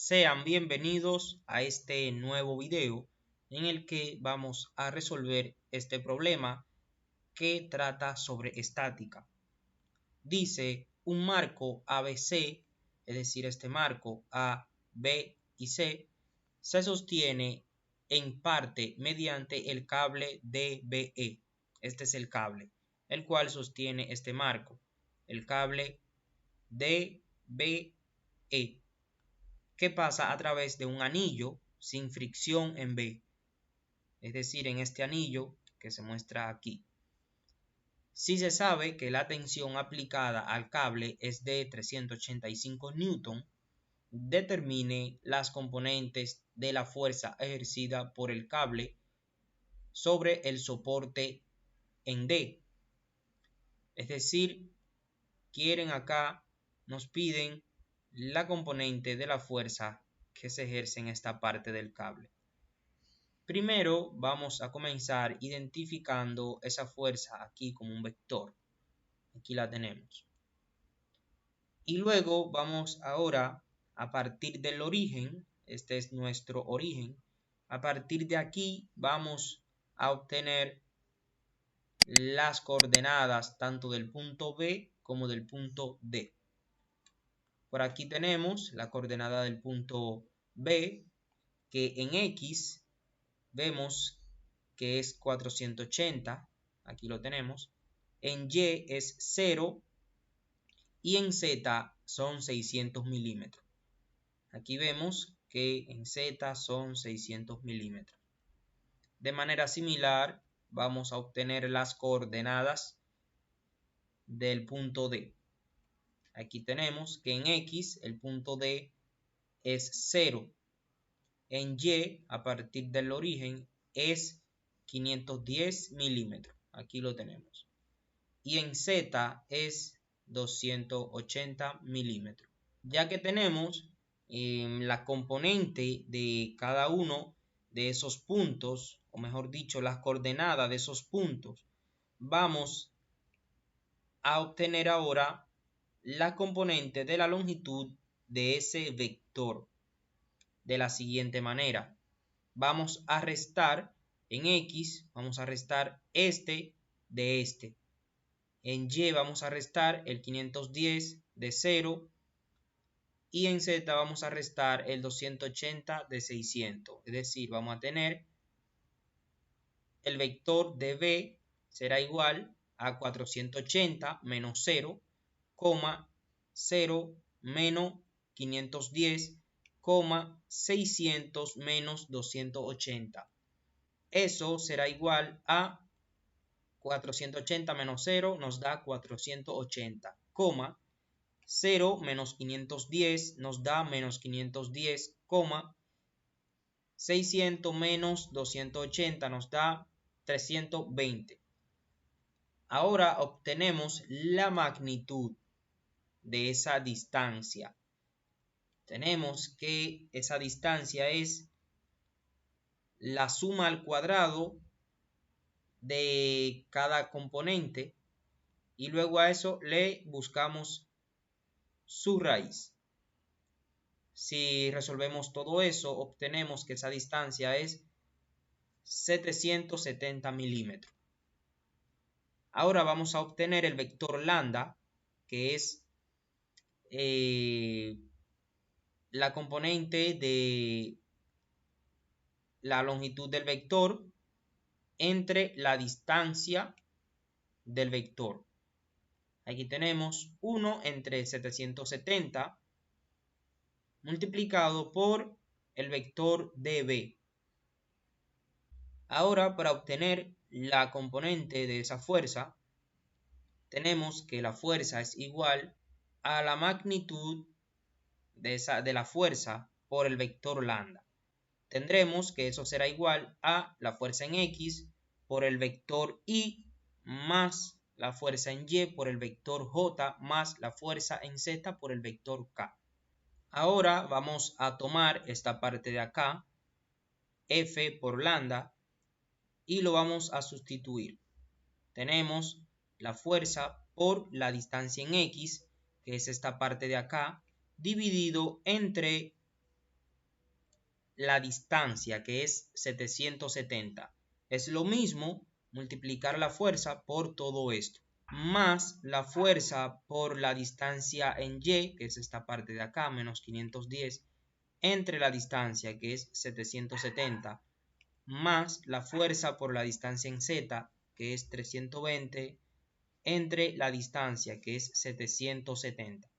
Sean bienvenidos a este nuevo video en el que vamos a resolver este problema que trata sobre estática. Dice un marco ABC, es decir, este marco A, B y C, se sostiene en parte mediante el cable DBE. Este es el cable, el cual sostiene este marco, el cable DBE, que pasa a través de un anillo sin fricción en B, es decir, en este anillo que se muestra aquí. Si se sabe que la tensión aplicada al cable es de 385 Newton, determine las componentes de la fuerza ejercida por el cable sobre el soporte en D. Es decir, nos piden la componente de la fuerza que se ejerce en esta parte del cable. Primero vamos a comenzar identificando esa fuerza aquí como un vector. Aquí la tenemos. Y luego vamos ahora a partir del origen, este es nuestro origen, a partir de aquí vamos a obtener las coordenadas tanto del punto B como del punto D. Por aquí tenemos la coordenada del punto B, que en X vemos que es 480, aquí lo tenemos, en Y es 0 y en Z son 600 milímetros. Aquí vemos que en Z son 600 milímetros. De manera similar, vamos a obtener las coordenadas del punto D. Aquí tenemos que en X el punto D es 0. En Y, a partir del origen, es 510 milímetros. Aquí lo tenemos. Y en Z es 280 milímetros. Ya que tenemos la componente de cada uno de esos puntos, o mejor dicho, las coordenadas de esos puntos, vamos a obtener ahora la componente de la longitud de ese vector de la siguiente manera. Vamos a restar en X, vamos a restar este de este. En Y vamos a restar el 510 de 0 y en Z vamos a restar el 280 de 600. Es decir, vamos a tener el vector de B será igual a 480 menos 0, 0 menos 510, 600 menos 280. Eso será igual a 480 menos 0 nos da 480, 0 menos 510 nos da menos 510, 600 menos 280 nos da 320. Ahora obtenemos la magnitud de esa distancia. Tenemos que esa distancia es la suma al cuadrado de cada componente y luego a eso le buscamos su raíz. Si resolvemos todo eso, obtenemos que esa distancia es 770 milímetros. Ahora vamos a obtener el vector lambda, que es la componente de la longitud del vector entre la distancia del vector. Aquí tenemos 1 entre 770 multiplicado por el vector dB. Ahora, para obtener la componente de esa fuerza, tenemos que la fuerza es igual a la magnitud de la fuerza por el vector lambda. Tendremos que eso será igual a la fuerza en X por el vector Y más la fuerza en Y por el vector J más la fuerza en Z por el vector K. Ahora vamos a tomar esta parte de acá, F por lambda, y lo vamos a sustituir. Tenemos la fuerza por la distancia en X, que es esta parte de acá, dividido entre la distancia, que es 770. Es lo mismo multiplicar la fuerza por todo esto, más la fuerza por la distancia en Y, que es esta parte de acá, menos 510, entre la distancia, que es 770, más la fuerza por la distancia en Z, que es 320, entre la distancia, que es 770.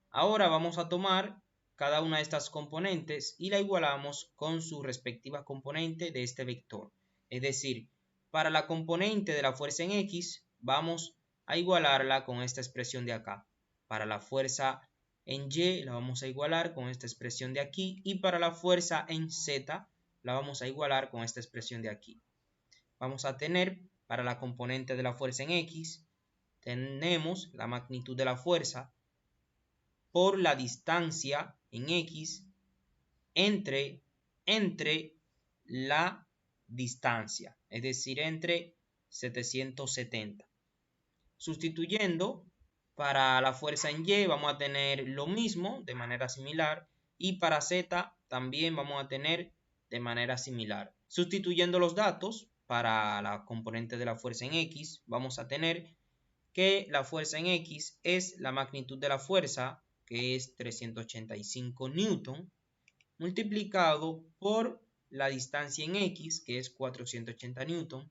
Ahora vamos a tomar cada una de estas componentes y la igualamos con su respectiva componente de este vector. Es decir, para la componente de la fuerza en X, vamos a igualarla con esta expresión de acá. Para la fuerza en Y, la vamos a igualar con esta expresión de aquí. Y para la fuerza en Z, la vamos a igualar con esta expresión de aquí. Vamos a tener, para la componente de la fuerza en X, tenemos la magnitud de la fuerza por la distancia en X entre la distancia, es decir, entre 770. Sustituyendo, para la fuerza en Y vamos a tener lo mismo de manera similar, y para Z también vamos a tener de manera similar. Sustituyendo los datos, para la componente de la fuerza en X vamos a tener que la fuerza en X es la magnitud de la fuerza, que es 385 newton, multiplicado por la distancia en X, que es 480 newton,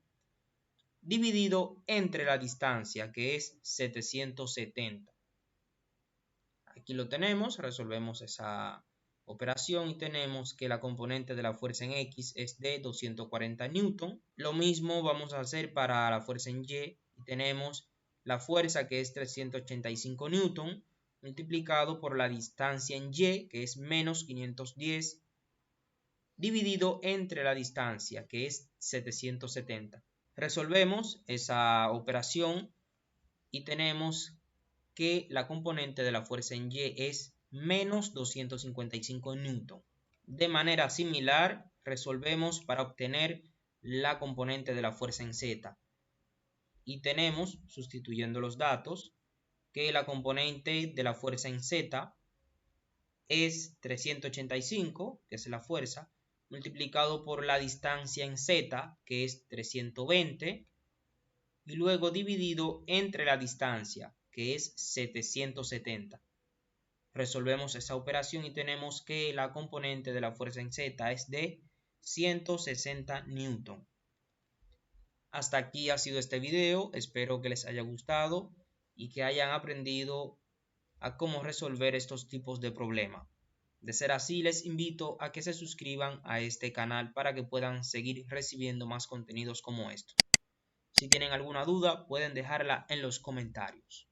dividido entre la distancia, que es 770. Aquí lo tenemos, resolvemos esa operación y tenemos que la componente de la fuerza en X es de 240 newton. Lo mismo vamos a hacer para la fuerza en Y y tenemos la fuerza, que es 385 newton, multiplicado por la distancia en Y, que es menos 510, dividido entre la distancia, que es 770. Resolvemos esa operación y tenemos que la componente de la fuerza en Y es menos 255 newton. De manera similar, resolvemos para obtener la componente de la fuerza en Z. Y tenemos, sustituyendo los datos, que la componente de la fuerza en Z es 385, que es la fuerza, multiplicado por la distancia en Z, que es 320, y luego dividido entre la distancia, que es 770. Resolvemos esa operación y tenemos que la componente de la fuerza en Z es de 160 newton. Hasta aquí ha sido este video, espero que les haya gustado y que hayan aprendido a cómo resolver estos tipos de problemas. De ser así, les invito a que se suscriban a este canal para que puedan seguir recibiendo más contenidos como estos. Si tienen alguna duda, pueden dejarla en los comentarios.